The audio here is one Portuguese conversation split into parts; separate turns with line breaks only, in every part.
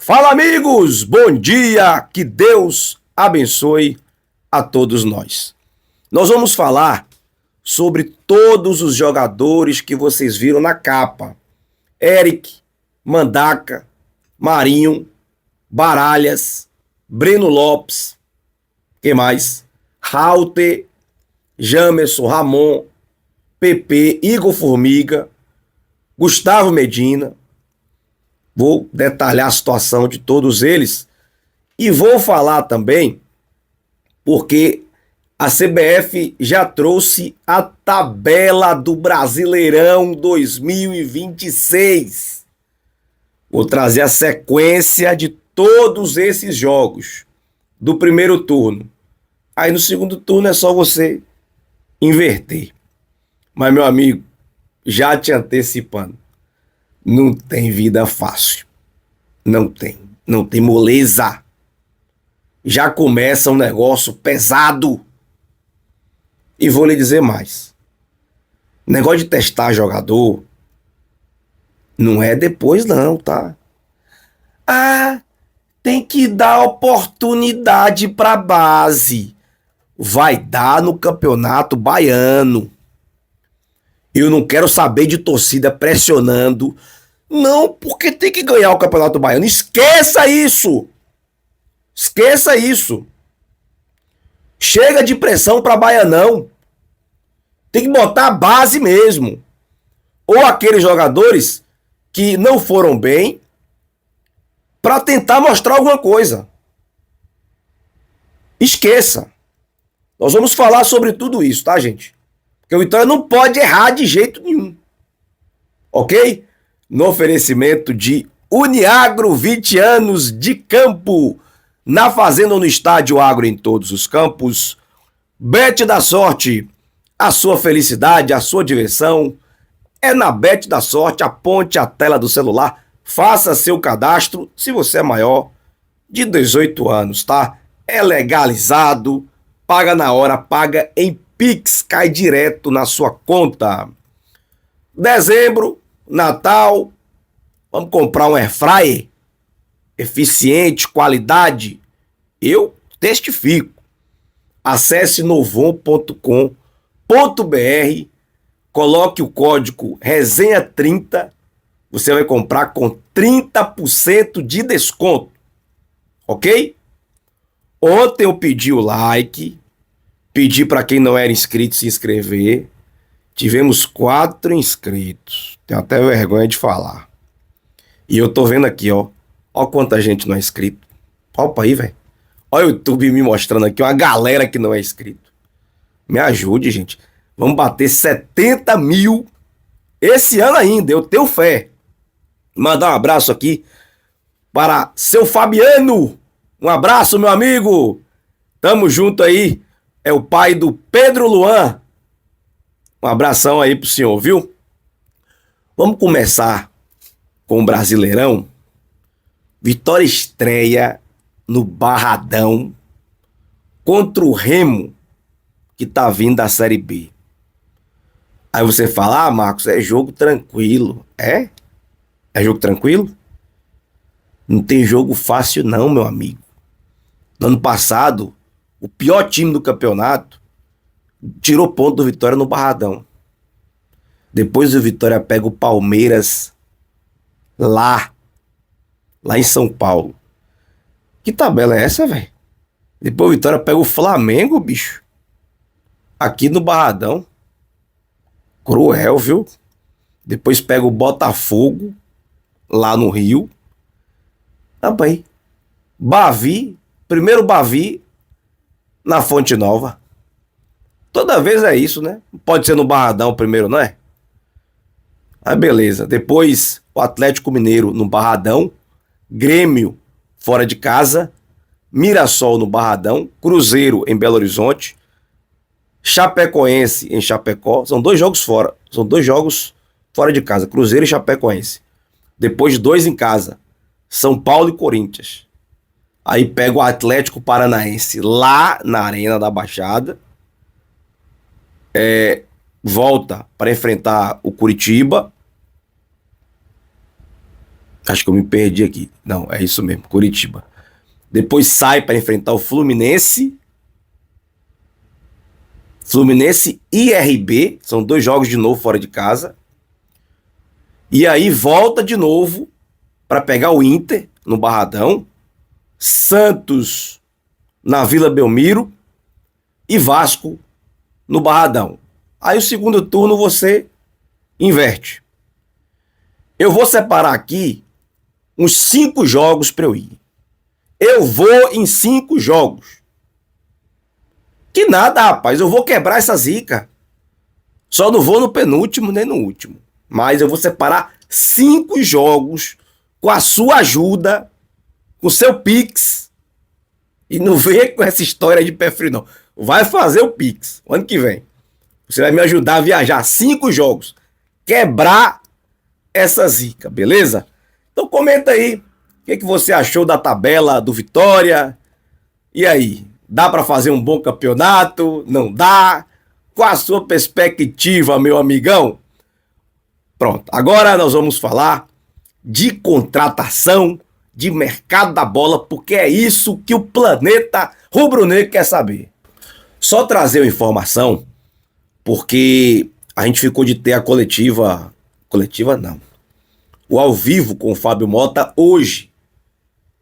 Fala, amigos! Bom dia! Que Deus abençoe a todos nós. Nós vamos falar sobre todos os jogadores que vocês viram na capa. Eric, Mandaca, Marinho, Baralhas, Breno Lopes, quem mais? Rauter, Jamerson, Ramon, PP, Igor Formiga, Gustavo Medina. Vou detalhar a situação de todos eles e vou falar também porque a CBF já trouxe a tabela do Brasileirão 2026. Vou trazer a sequência de todos esses jogos do primeiro turno. Aí no segundo turno é só você inverter. Mas, meu amigo, já te antecipando, não tem vida fácil. Não tem. Não tem moleza. Já começa um negócio pesado. E vou lhe dizer mais. Negócio de testar jogador não é depois não, tá? Tem que dar oportunidade pra base. Vai dar no Campeonato Baiano. Eu não quero saber de torcida pressionando. Não, porque tem que ganhar o Campeonato Baiano. Esqueça isso. Esqueça isso. Chega de pressão para Baianão. Tem que botar a base mesmo. Ou aqueles jogadores que não foram bem para tentar mostrar alguma coisa. Esqueça. Nós vamos falar sobre tudo isso, tá, gente? Porque o Vitória não pode errar de jeito nenhum. Ok? No oferecimento de Uniagro, 20 anos de campo. Na fazenda ou no estádio Agro em todos os campos. Bet da Sorte. A sua felicidade, a sua diversão é na Bet da Sorte. Aponte a tela do celular. Faça seu cadastro se você é maior de 18 anos, tá? É legalizado. Paga na hora, paga em Pix, cai direto na sua conta. Dezembro, Natal, vamos comprar um airfryer eficiente, qualidade. Eu testifico. Acesse novon.com.br, coloque o código resenha30, você vai comprar com 30% de desconto. Ok? Ontem eu pedi o like, pedi para quem não era inscrito se inscrever. Tivemos 4 inscritos. Tenho até vergonha de falar. E eu tô vendo aqui, ó. Ó quanta gente não é inscrito. Opa aí, velho. Olha o YouTube me mostrando aqui uma galera que não é inscrito. Me ajude, gente. Vamos bater 70 mil esse ano ainda. Eu tenho fé. Mandar um abraço aqui para seu Fabiano. Um abraço, meu amigo. Tamo junto aí. É o pai do Pedro Luan. Um abração aí pro senhor, viu? Vamos começar com o Brasileirão. Vitória estreia no Barradão contra o Remo, que tá vindo da Série B. Aí você fala, Marcos, é jogo tranquilo. É? É jogo tranquilo? Não tem jogo fácil não, meu amigo. No ano passado, o pior time do campeonato tirou ponto do Vitória no Barradão. Depois o Vitória pega o Palmeiras lá em São Paulo. Que tabela é essa, velho? Depois o Vitória pega o Flamengo, bicho. Aqui no Barradão. Cruel, viu? Depois pega o Botafogo lá no Rio. Também. Bavi, primeiro Bavi na Fonte Nova. Toda vez é isso, né? Pode ser no Barradão primeiro, não é? Aí beleza. Depois o Atlético Mineiro no Barradão, Grêmio fora de casa, Mirassol no Barradão, Cruzeiro em Belo Horizonte, Chapecoense em Chapecó. São 2 jogos fora. São 2 jogos fora de casa, Cruzeiro e Chapecoense. Depois 2 em casa, São Paulo e Corinthians. Aí pega o Atlético Paranaense lá na Arena da Baixada. Volta para enfrentar o Curitiba. Acho que eu me perdi aqui. Não, é isso mesmo, Curitiba. Depois sai para enfrentar o Fluminense. Fluminense e RB, são 2 jogos de novo fora de casa. E aí volta de novo para pegar o Inter no Barradão, Santos na Vila Belmiro e Vasco no Barradão. Aí o segundo turno você inverte. Eu vou separar aqui uns 5 jogos para eu ir. Eu vou em 5 jogos. Que nada, rapaz, eu vou quebrar essa zica. Só não vou no penúltimo nem no último. Mas eu vou separar 5 jogos com a sua ajuda, com o seu Pix. E não venha com essa história de pé frio, não. Vai fazer o Pix, o ano que vem. Você vai me ajudar a viajar 5 jogos. Quebrar essa zica, beleza? Então comenta aí o que você achou da tabela do Vitória. E aí, dá para fazer um bom campeonato? Não dá? Qual a sua perspectiva, meu amigão? Pronto, agora nós vamos falar de contratação, de mercado da bola, porque é isso que o planeta rubro-negro quer saber. Só trazer uma informação, porque a gente ficou de ter a coletiva não, o ao vivo com o Fábio Mota hoje,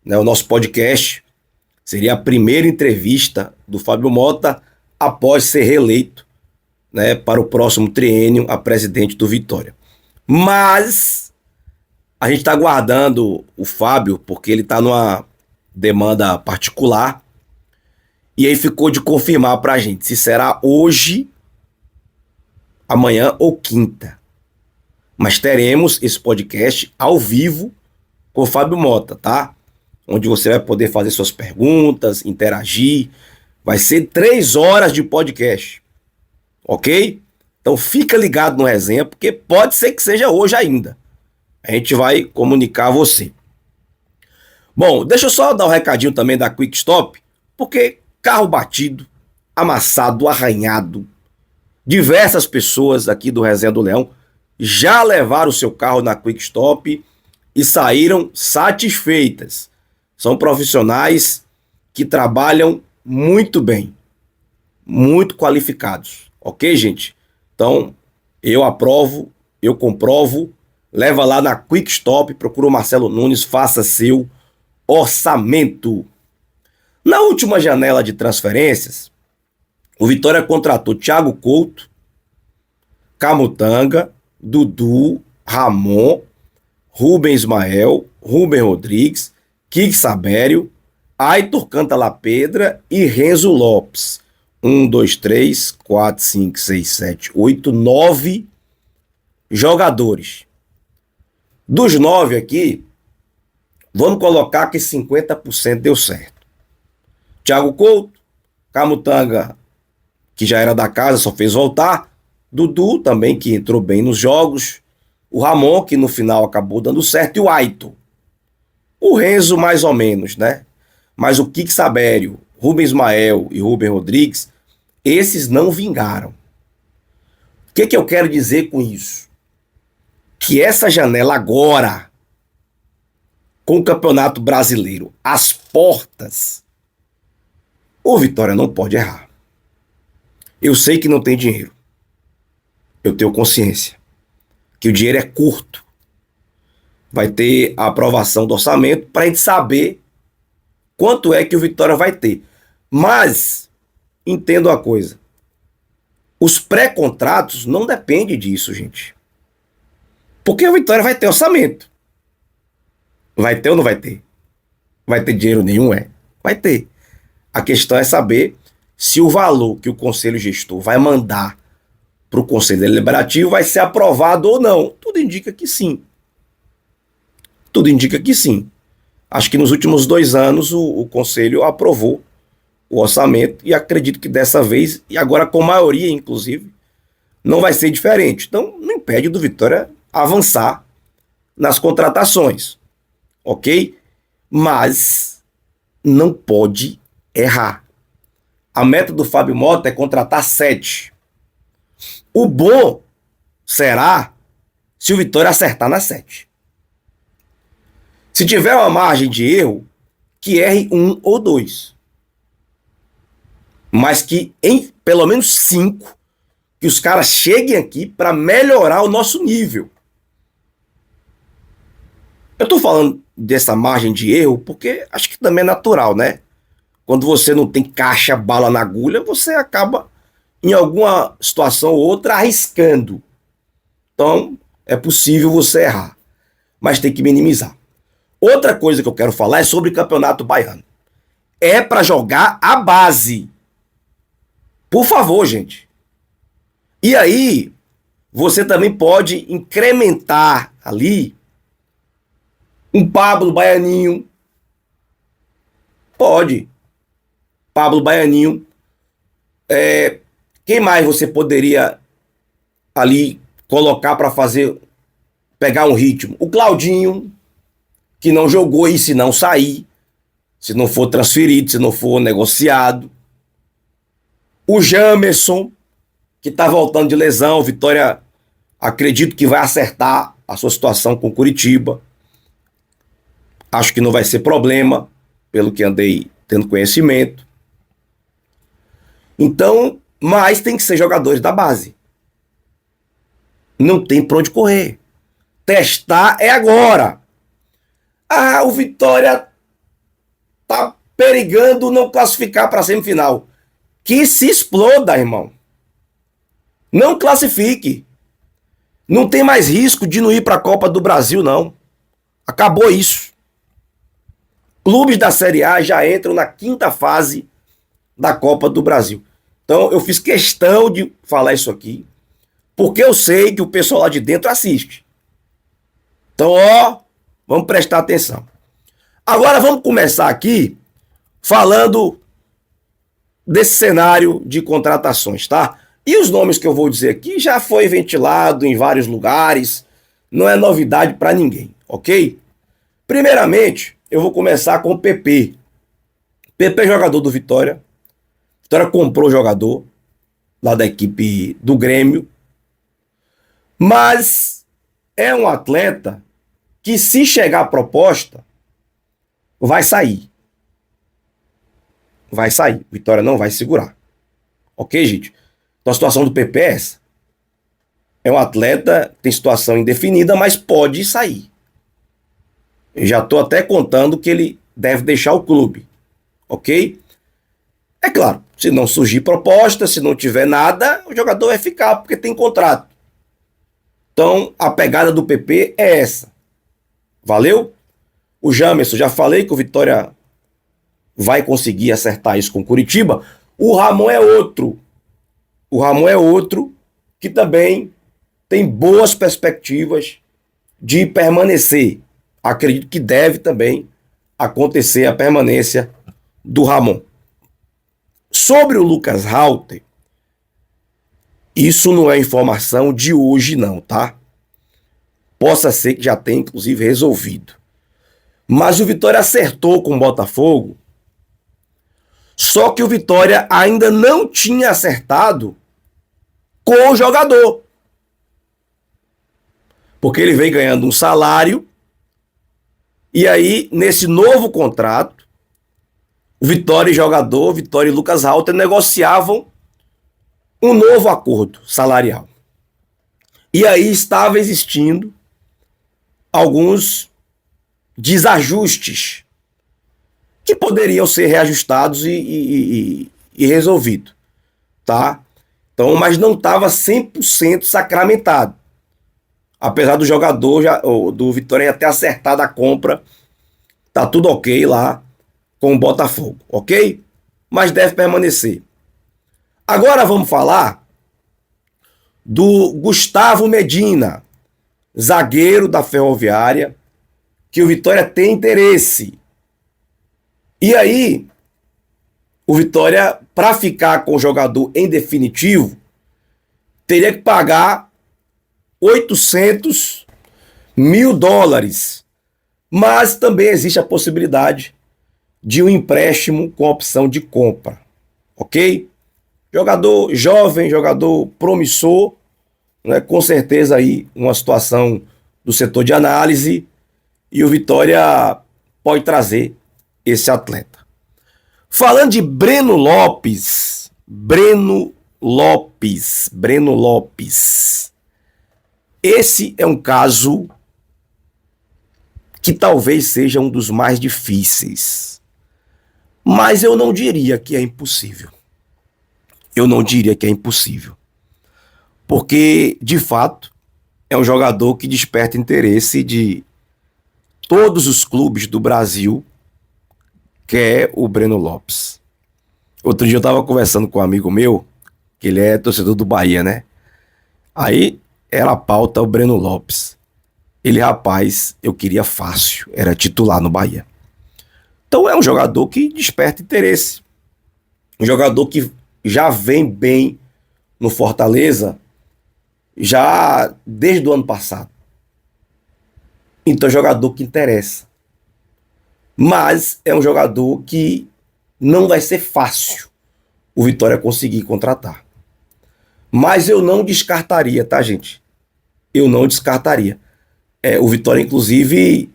né, o nosso podcast. Seria a primeira entrevista do Fábio Mota após ser reeleito, né, para o próximo triênio a presidente do Vitória. Mas a gente está aguardando o Fábio porque ele está numa demanda particular e aí ficou de confirmar para a gente se será hoje, amanhã ou quinta. Mas teremos esse podcast ao vivo com o Fábio Mota, tá? Onde você vai poder fazer suas perguntas, interagir. Vai ser 3 horas de podcast, ok? Então fica ligado no resenha, porque pode ser que seja hoje ainda. A gente vai comunicar a você. Bom, deixa eu só dar um recadinho também da Quick Stop, porque carro batido, amassado, arranhado, diversas pessoas aqui do Resenha do Leão já levaram o seu carro na Quick Stop e saíram satisfeitas. São profissionais que trabalham muito bem, muito qualificados, ok, gente? Então, eu aprovo, eu comprovo, leva lá na Quick Stop, procura o Marcelo Nunes, faça seu orçamento. Na última janela de transferências, o Vitória contratou Thiago Couto, Camutanga, Dudu, Ramon, Rubem Ismael, Rubem Rodrigues, Kik Sabério, Aitor Cantalapedra e Renzo Lopes. 1, 2, 3, 4, 5, 6, 7, 8, 9 jogadores. Dos 9 aqui, vamos colocar que 50% deu certo. Thiago Couto, Camutanga, que já era da casa, só fez voltar. Dudu também, que entrou bem nos jogos. O Ramon, que no final acabou dando certo. E o Aitor. O Renzo, mais ou menos, né? Mas o Kik Sabério, Rubem Ismael e Rubem Rodrigues, esses não vingaram. O que eu quero dizer com isso? Que essa janela agora, com o Campeonato Brasileiro às portas, o Vitória não pode errar. Eu sei que não tem dinheiro. Eu tenho consciência que o dinheiro é curto. Vai ter a aprovação do orçamento para a gente saber quanto é que o Vitória vai ter. Mas, entendo uma coisa. Os pré-contratos não dependem disso, gente. Porque o Vitória vai ter orçamento. Vai ter ou não vai ter? Vai ter dinheiro nenhum, é? Vai ter. A questão é saber se o valor que o Conselho Gestor vai mandar para o Conselho Deliberativo vai ser aprovado ou não. Tudo indica que sim. Tudo indica que sim. Acho que nos últimos 2 anos o Conselho aprovou o orçamento e acredito que dessa vez, e agora com maioria inclusive, não vai ser diferente. Então não impede do Vitória avançar nas contratações, ok? Mas não pode errar. A meta do Fábio Mota é contratar 7. O bom será se o Vitória acertar na 7. Se tiver uma margem de erro, que erre 1 ou 2. Mas que em pelo menos 5, que os caras cheguem aqui para melhorar o nosso nível. Eu estou falando dessa margem de erro porque acho que também é natural, né? Quando você não tem caixa, bala na agulha, você acaba, em alguma situação ou outra, arriscando. Então, é possível você errar, mas tem que minimizar. Outra coisa que eu quero falar é sobre Campeonato Baiano. É para jogar a base. Por favor, gente. E aí, você também pode incrementar ali um Pablo Baianinho. Pode. Pablo Baianinho. Quem mais você poderia ali colocar para pegar um ritmo? O Claudinho, que não jogou, e se não sair, se não for transferido, se não for negociado. O Jamerson, que está voltando de lesão. O Vitória, acredito que vai acertar a sua situação com o Curitiba. Acho que não vai ser problema, pelo que andei tendo conhecimento. Então, mas tem que ser jogadores da base. Não tem pra onde correr. Testar é agora. Ah, o Vitória tá perigando não classificar para a semifinal. Que se exploda, irmão. Não classifique. Não tem mais risco de não ir para a Copa do Brasil, não. Acabou isso. Clubes da Série A já entram na 5ª fase da Copa do Brasil. Então, eu fiz questão de falar isso aqui, porque eu sei que o pessoal lá de dentro assiste. Então, vamos prestar atenção. Agora, vamos começar aqui falando desse cenário de contratações, tá? E os nomes que eu vou dizer aqui já foi ventilado em vários lugares, não é novidade para ninguém, ok? Primeiramente, eu vou começar com o PP. PP é jogador do Vitória. Vitória comprou o jogador lá da equipe do Grêmio. Mas é um atleta que, se chegar a proposta, vai sair. Vai sair. Vitória não vai segurar. Ok, gente? Então a situação do PP é essa. É um atleta que tem situação indefinida, mas pode sair. Eu já estou até contando que ele deve deixar o clube. Ok? É claro, se não surgir proposta, se não tiver nada, o jogador vai ficar, porque tem contrato. Então, a pegada do PP é essa. Valeu? O Jamerson, já falei que o Vitória vai conseguir acertar isso com o Curitiba. O Ramon é outro. O Ramon é outro que também tem boas perspectivas de permanecer. Acredito que deve também acontecer a permanência do Ramon. Sobre o Lucas Halter, isso não é informação de hoje não, tá? Possa ser que já tenha, inclusive, resolvido. Mas o Vitória acertou com o Botafogo, só que o Vitória ainda não tinha acertado com o jogador. Porque ele vem ganhando um salário, e aí, nesse novo contrato, o Vitória e jogador, Vitória e Lucas Halter, negociavam um novo acordo salarial. E aí estava existindo alguns desajustes que poderiam ser reajustados e resolvidos, tá? Então, mas não estava 100% sacramentado. Apesar do jogador, do Vitória já ter acertado a compra, tá tudo ok lá com o Botafogo, ok? Mas deve permanecer. Agora vamos falar do Gustavo Medina, zagueiro da Ferroviária, que o Vitória tem interesse. E aí, o Vitória, para ficar com o jogador em definitivo, teria que pagar $800 mil. Mas também existe a possibilidade de um empréstimo com opção de compra, ok? Jogador jovem, jogador promissor, né? Com certeza aí uma situação do setor de análise, e o Vitória pode trazer esse atleta. Falando de Breno Lopes, esse é um caso que talvez seja um dos mais difíceis, mas eu não diria que é impossível. Porque, de fato, é um jogador que desperta interesse de todos os clubes do Brasil, que é o Breno Lopes. Outro dia eu estava conversando com um amigo meu, que ele é torcedor do Bahia, né? Aí era a pauta o Breno Lopes. Ele, rapaz, eu queria fácil, era titular no Bahia. Então é um jogador que desperta interesse. Um jogador que já vem bem no Fortaleza, já desde o ano passado. Então é um jogador que interessa. Mas é um jogador que não vai ser fácil o Vitória conseguir contratar. Mas eu não descartaria, tá, gente? Eu não descartaria. O Vitória, inclusive,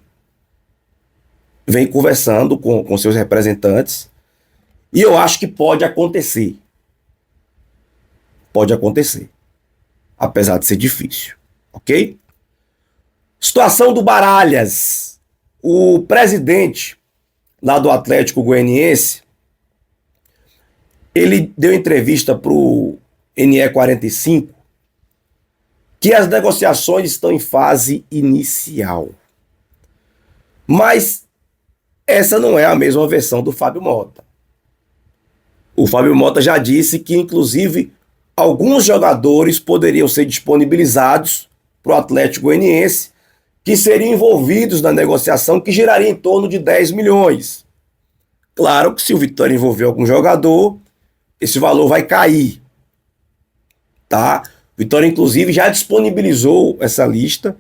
vem conversando com seus representantes e eu acho que pode acontecer. Pode acontecer. Apesar de ser difícil. Ok? Situação do Baralhas. O presidente lá do Atlético Goianiense, ele deu entrevista para o NE45 que as negociações estão em fase inicial. Mas essa não é a mesma versão do Fábio Mota. O Fábio Mota já disse que, inclusive, alguns jogadores poderiam ser disponibilizados para o Atlético Goianiense, que seriam envolvidos na negociação, que giraria em torno de 10 milhões. Claro que se o Vitória envolver algum jogador, esse valor vai cair. Tá? Vitória, inclusive, já disponibilizou essa lista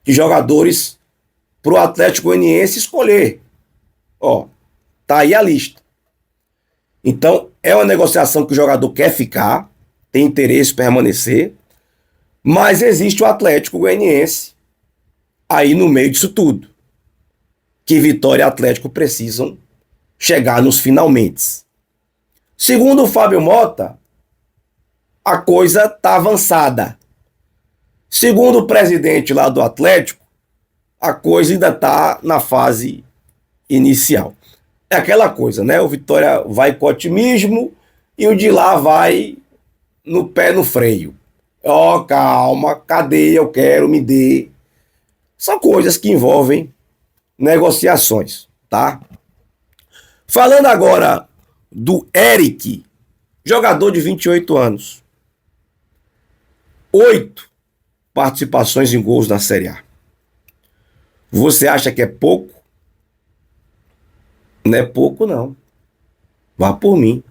de jogadores para o Atlético Goianiense escolher. Ó, tá aí a lista. Então, é uma negociação que o jogador quer ficar, tem interesse em permanecer, mas existe o Atlético Goianiense aí no meio disso tudo, que Vitória e Atlético precisam chegar nos finalmente. Segundo o Fábio Mota, a coisa está avançada. Segundo o presidente lá do Atlético, a coisa ainda está na fase inicial. É aquela coisa, né? O Vitória vai com otimismo e o de lá vai no pé no freio. Ó, calma, cadê? Eu quero, me dê. São coisas que envolvem negociações, tá? Falando agora do Eric, jogador de 28 anos. 8 participações em gols na Série A. Você acha que é pouco? Não é pouco, não. Vá por mim.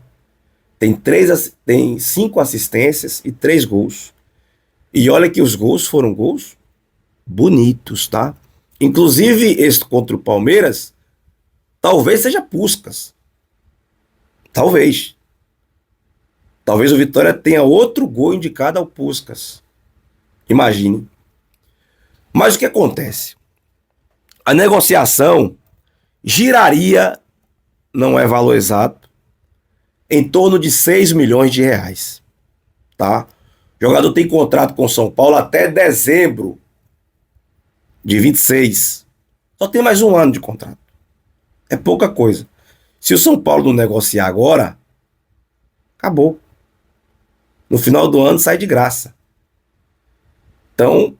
Tem 5 assistências e 3 gols. E olha que os gols foram gols bonitos, tá? Inclusive, esse contra o Palmeiras, talvez seja Puskás. Talvez. Talvez o Vitória tenha outro gol indicado ao Puskás. Imagine. Mas o que acontece? A negociação giraria, não é valor exato, em torno de 6 milhões de reais. Tá? O jogador tem contrato com o São Paulo até dezembro de 26. Só tem mais um ano de contrato. É pouca coisa. Se o São Paulo não negociar agora, acabou. No final do ano sai de graça. Então,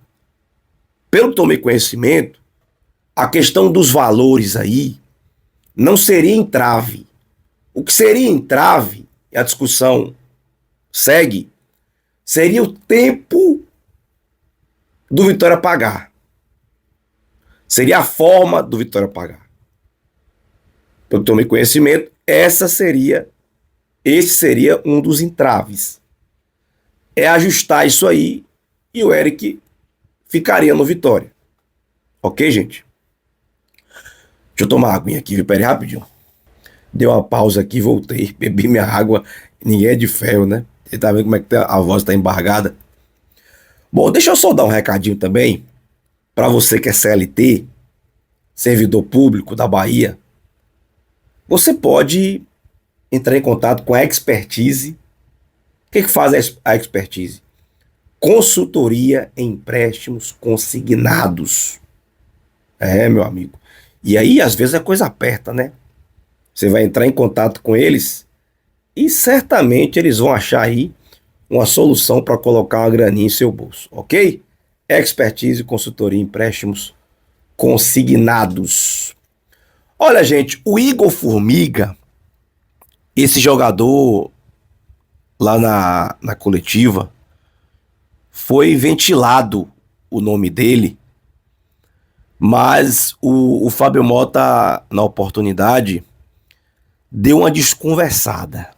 pelo que tomei conhecimento, a questão dos valores aí não seria entrave. O que seria entrave, e a discussão segue, seria o tempo do Vitória pagar. Seria a forma do Vitória pagar. Pelo que tomei conhecimento, esse seria um dos entraves. É ajustar isso aí e o Eric ficaria no Vitória. Ok, gente? Deixa eu tomar uma aguinha aqui, viu? Pera aí, rapidinho. Dei uma pausa aqui, voltei, bebi minha água. Ninguém é de ferro, né? Você tá vendo como é que a voz tá embargada? Bom, deixa eu só dar um recadinho também para você que é CLT. servidor público da Bahia, você pode entrar em contato com a Expertise. O que faz a Expertise? Consultoria em empréstimos consignados. É, meu amigo. E aí, às vezes, a coisa aperta, né? Você vai entrar em contato com eles e certamente eles vão achar aí uma solução para colocar uma graninha em seu bolso, ok? Expertise, consultoria, empréstimos consignados. Olha, gente, o Igor Formiga, esse jogador lá na coletiva, foi ventilado o nome dele, mas o Fábio Mota, na oportunidade, deu uma desconversada.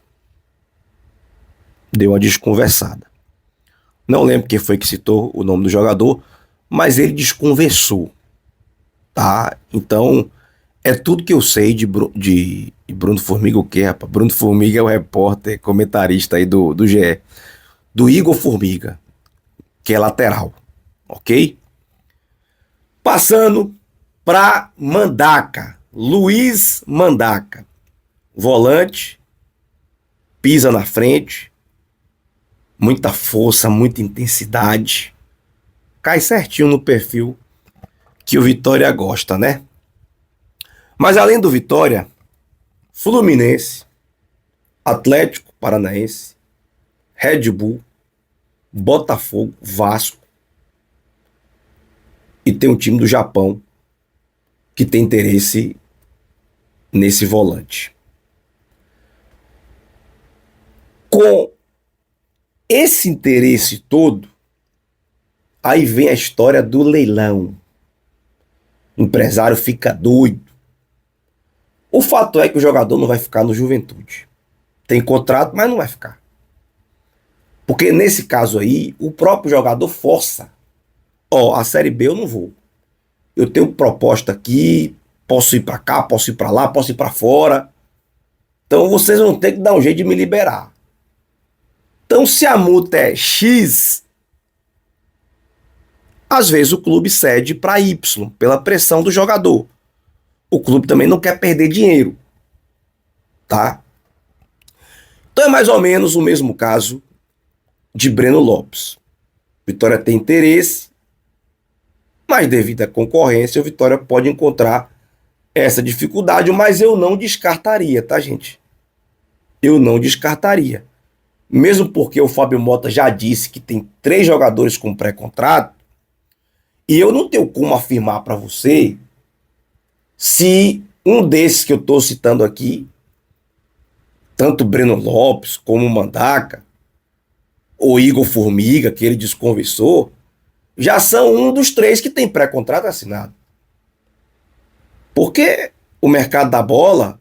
Não lembro quem foi que citou o nome do jogador, mas ele desconversou, tá? Então, é tudo que eu sei de Bruno Formiga, o quê, rapaz? Bruno Formiga é o repórter, comentarista aí do GE. Do Igor Formiga, que é lateral, ok? Passando para Mandaca, Luiz Mandaca, volante, pisa na frente, muita força, muita intensidade, cai certinho no perfil que o Vitória gosta, né? Mas além do Vitória, Fluminense, Atlético Paranaense, Red Bull, Botafogo, Vasco, e tem um time do Japão que tem interesse nesse volante. Com esse interesse todo, aí vem a história do leilão. O empresário fica doido. O fato é que o jogador não vai ficar no Juventude. Tem contrato, mas não vai ficar. Porque nesse caso aí, o próprio jogador força. Ó, a Série B eu não vou. Eu tenho proposta aqui, posso ir para cá, posso ir para lá, posso ir para fora. Então vocês vão ter que dar um jeito de me liberar. Então se a multa é X, às vezes o clube cede para Y, pela pressão do jogador. O clube também não quer perder dinheiro, tá? Então é mais ou menos o mesmo caso de Breno Lopes. Vitória tem interesse, mas devido à concorrência, o Vitória pode encontrar essa dificuldade, mas eu não descartaria, tá, gente? Eu não descartaria. Mesmo porque o Fábio Mota já disse que tem 3 jogadores com pré-contrato, e eu não tenho como afirmar para você se um desses que eu estou citando aqui, tanto Breno Lopes como Mandaca, ou Igor Formiga, que ele desconversou, já são um dos 3 que tem pré-contrato assinado. Porque o mercado da bola,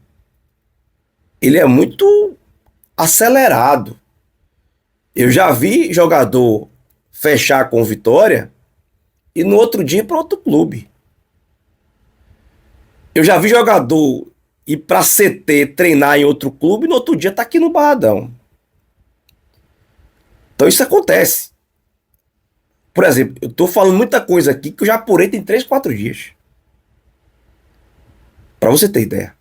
ele é muito acelerado. Eu já vi jogador fechar com Vitória e no outro dia ir para outro clube. Eu já vi jogador ir para CT treinar em outro clube e no outro dia tá aqui no Barradão. Então isso acontece. Por exemplo, eu tô falando muita coisa aqui que eu já apurei tem 3, 4 dias. Para você ter ideia.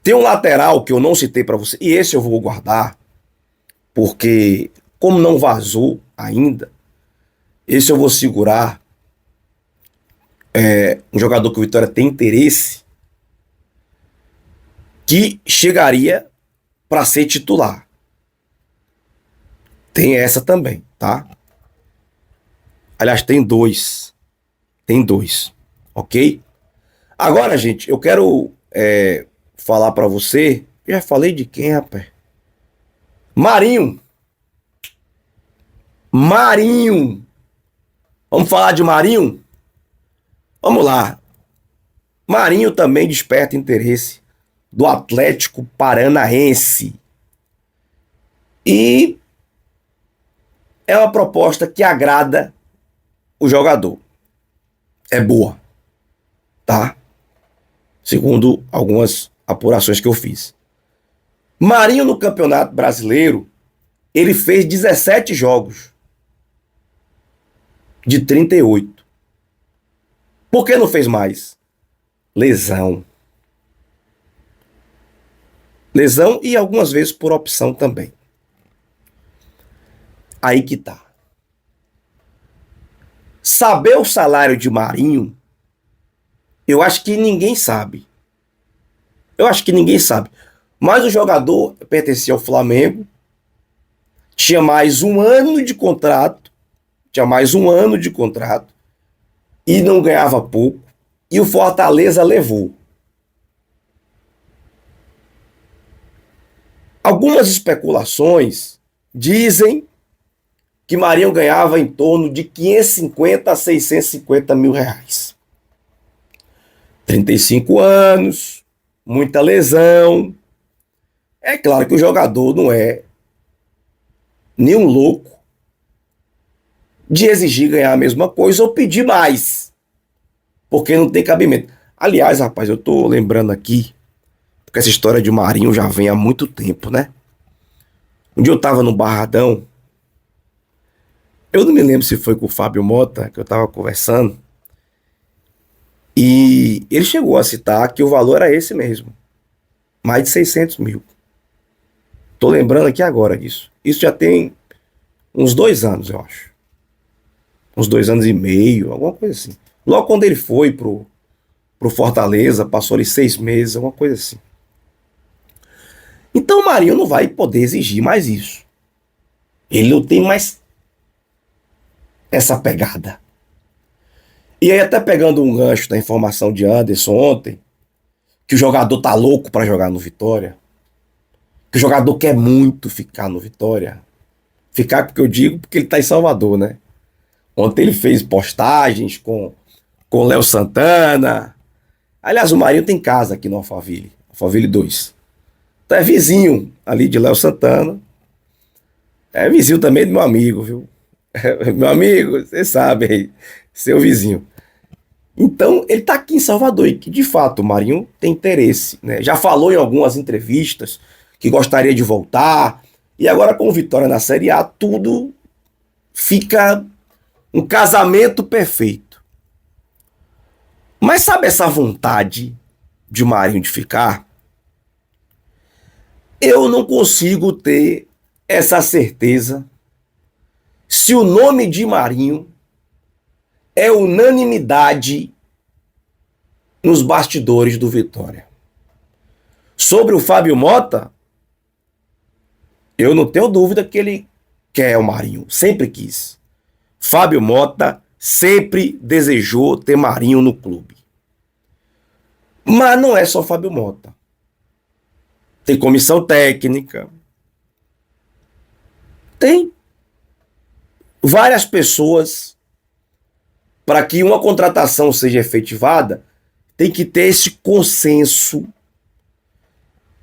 Tem um lateral que eu não citei para você, e esse eu vou guardar, porque como não vazou ainda, esse eu vou segurar. Um jogador que o Vitória tem interesse, que chegaria para ser titular. Tem essa também, tá? Aliás, tem dois. Tem 2, ok? Agora, gente, eu quero falar para você. Já falei de quem, rapaz? Marinho. Marinho. Vamos falar de Marinho? Vamos lá. Marinho também desperta interesse do Atlético Paranaense. E é uma proposta que agrada o jogador. É boa, tá? Segundo algumas apurações que eu fiz. Marinho no Campeonato Brasileiro, ele fez 17 jogos de 38. Por que não fez mais? lesão. Lesão e algumas vezes por opção também. Aí que tá. Saber o salário de Marinho, eu acho que ninguém sabe. Eu acho que ninguém sabe. Mas o jogador pertencia ao Flamengo, tinha mais um ano de contrato, e não ganhava pouco, e o Fortaleza levou. Algumas especulações dizem que Marinho ganhava em torno de 550 a 650 mil reais. 35 anos, muita lesão. É claro que o jogador não é nenhum louco de exigir ganhar a mesma coisa ou pedir mais, porque não tem cabimento. Aliás, rapaz, eu tô lembrando aqui, porque essa história de Marinho já vem há muito tempo, né? Um dia eu tava no Barradão, eu não me lembro se foi com o Fábio Mota, que eu tava conversando, e ele chegou a citar que o valor era esse mesmo, mais de 600 mil. Tô lembrando aqui agora disso. Isso já tem uns 2 anos, eu acho. Uns 2 anos e meio, alguma coisa assim. Logo quando ele foi pro Fortaleza, passou ali 6 meses, alguma coisa assim. Então o Marinho não vai poder exigir mais isso. Ele não tem mais essa pegada. E aí, até pegando um gancho da informação de Anderson ontem, que o jogador tá louco para jogar no Vitória, que o jogador quer muito ficar no Vitória. Ficar porque eu digo porque ele tá em Salvador, né? Ontem ele fez postagens com Léo Santana. Aliás, o Marinho tem casa aqui no Alphaville, Alphaville 2. Então é vizinho ali de Léo Santana. É vizinho também do meu amigo, viu? Meu amigo, você sabe aí, seu vizinho. Então, ele tá aqui em Salvador e que, de fato, o Marinho tem interesse, né? Já falou em algumas entrevistas que gostaria de voltar. E agora, com o Vitória na Série A, tudo fica um casamento perfeito. Mas sabe essa vontade de Marinho de ficar? Eu não consigo ter essa certeza se o nome de Marinho é unanimidade nos bastidores do Vitória. Sobre o Fábio Mota, eu não tenho dúvida que ele quer o Marinho, sempre quis. Fábio Mota sempre desejou ter Marinho no clube. Mas não é só Fábio Mota. Tem comissão técnica. Tem várias pessoas. Para que uma contratação seja efetivada, tem que ter esse consenso.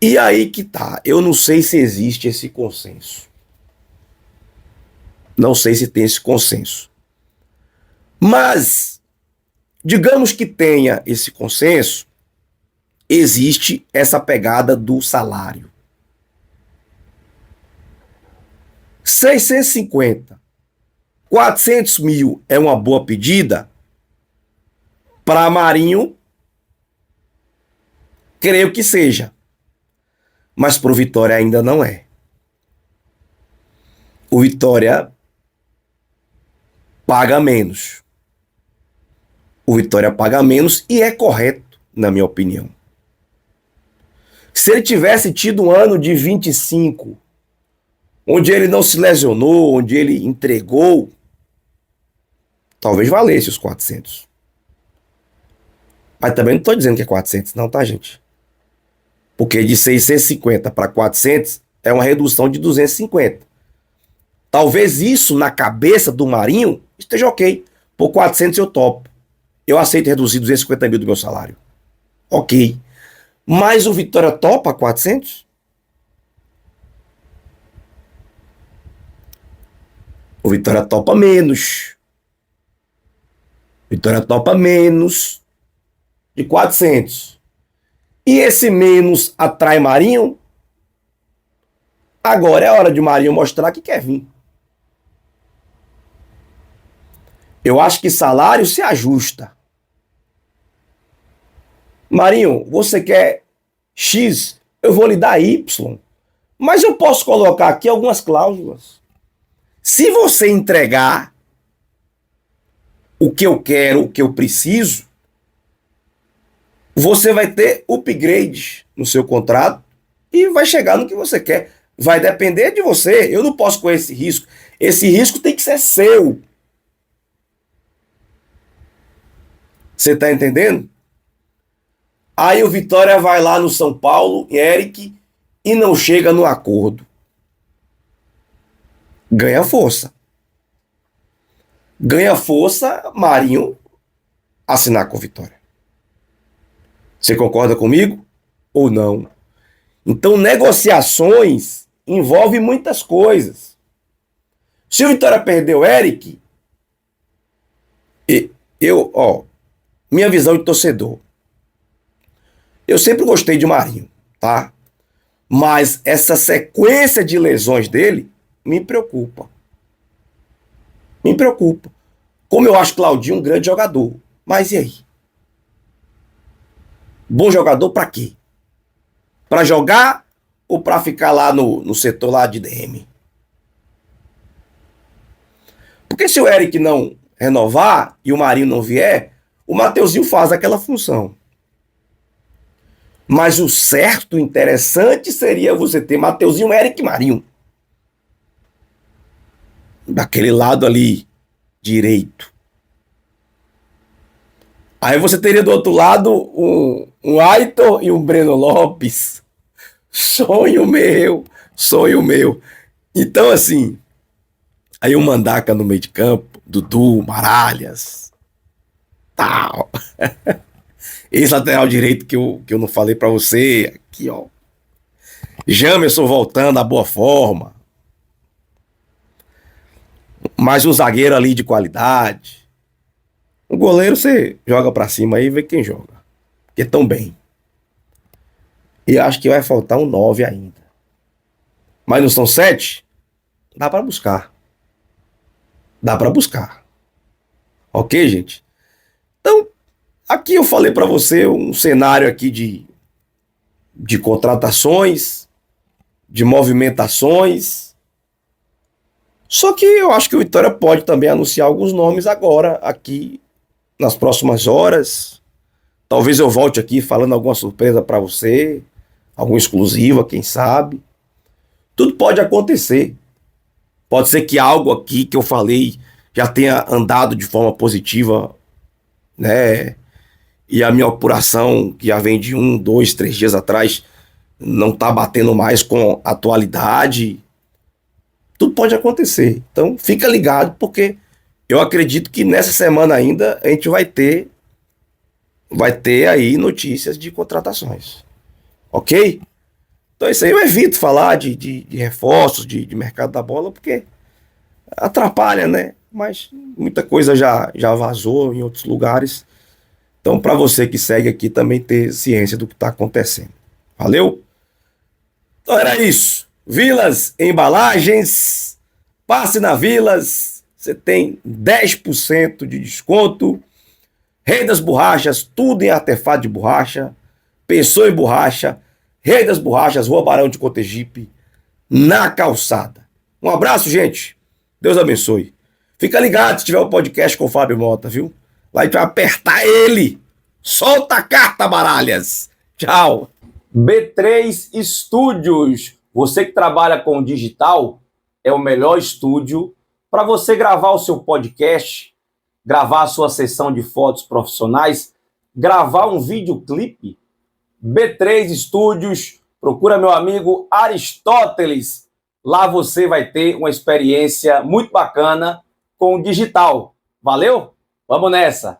E aí que tá. Eu não sei se existe esse consenso. Não sei se tem esse consenso. Mas, digamos que tenha esse consenso, existe essa pegada do salário. 650, 400 mil é uma boa pedida? Para Marinho, creio que seja. Mas para o Vitória ainda não é. O Vitória paga menos. O Vitória paga menos e é correto, na minha opinião. Se ele tivesse tido um ano de 25, onde ele não se lesionou, onde ele entregou, talvez valesse os 400. Mas também não estou dizendo que é 400 não, tá, gente? Porque de 650 para 400 é uma redução de 250. Talvez isso na cabeça do Marinho esteja ok. Por 400 eu topo. Eu aceito reduzir 250 mil do meu salário. Ok. Mas o Vitória topa 400? O Vitória topa menos. O Vitória topa menos de 400. E esse menos atrai Marinho? Agora é hora de Marinho mostrar que quer vir. Eu acho que salário se ajusta. Marinho, você quer X, eu vou lhe dar Y. Mas eu posso colocar aqui algumas cláusulas. Se você entregar o que eu quero, o que eu preciso, você vai ter upgrade no seu contrato e vai chegar no que você quer. Vai depender de você. Eu não posso correr esse risco. Esse risco tem que ser seu. Você está entendendo? Aí o Vitória vai lá no São Paulo, Eric, e não chega no acordo. Ganha força. Ganha força, Marinho, assinar com o Vitória. Você concorda comigo ou não? Então, negociações envolvem muitas coisas. Se o Vitória perdeu o Eric, minha visão de torcedor, eu sempre gostei de Marinho, tá? Mas essa sequência de lesões dele me preocupa. Me preocupa. Como eu acho Claudinho um grande jogador. Mas e aí? Bom jogador pra quê? Pra jogar ou pra ficar lá no setor lá de DM? Porque se o Eric não renovar e o Marinho não vier, o Mateuzinho faz aquela função. Mas o certo, interessante seria você ter Mateuzinho, Eric e Marinho. Daquele lado ali, direito. Aí você teria do outro lado um Aitor e um Breno Lopes. Sonho meu, sonho meu. Então, assim, aí o Mandaca no meio de campo, Dudu, Maralhas, tal. Esse lateral direito que eu não falei pra você, aqui, ó. Jamerson voltando à boa forma. Mais um zagueiro ali de qualidade. O goleiro você joga pra cima aí e vê quem joga. Porque tão bem. E acho que vai faltar um 9 ainda. Mas não são 7? Dá pra buscar. Dá pra buscar. Ok, gente? Então, aqui eu falei pra você um cenário aqui de contratações, de movimentações. Só que eu acho que o Vitória pode também anunciar alguns nomes agora, aqui, nas próximas horas. Talvez eu volte aqui falando alguma surpresa para você, alguma exclusiva, quem sabe. Tudo pode acontecer. Pode ser que algo aqui que eu falei já tenha andado de forma positiva, né? E a minha apuração, que já vem de 1, 2, 3 dias atrás, não tá batendo mais com a atualidade. Tudo pode acontecer. Então, fica ligado, porque eu acredito que nessa semana ainda a gente vai ter aí notícias de contratações. Ok? Então, isso aí eu evito falar de reforços, de mercado da bola, porque atrapalha, né? Mas muita coisa já vazou em outros lugares. Então, para você que segue aqui, também ter ciência do que está acontecendo. Valeu? Então, era isso. Vilas Embalagens, passe na Vilas, você tem 10% de desconto. Rei das Borrachas, tudo em artefato de borracha. Pensou em borracha, Rei das Borrachas, Rua Barão de Cotegipe, na calçada. Um abraço, gente. Deus abençoe. Fica ligado se tiver o podcast com o Fábio Mota, viu? Lá a gente vai apertar ele. Solta a carta, Baralhas. Tchau. B3 Studios. Você que trabalha com digital, é o melhor estúdio para você gravar o seu podcast, gravar a sua sessão de fotos profissionais, gravar um videoclipe. B3 Studios, procura meu amigo Aristóteles. Lá você vai ter uma experiência muito bacana com o digital. Valeu? Vamos nessa!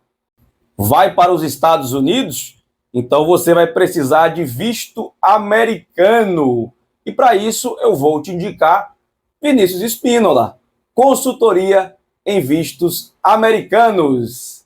Vai para os Estados Unidos? Então você vai precisar de visto americano. E para isso eu vou te indicar Vinícius Espínola, consultoria em vistos americanos.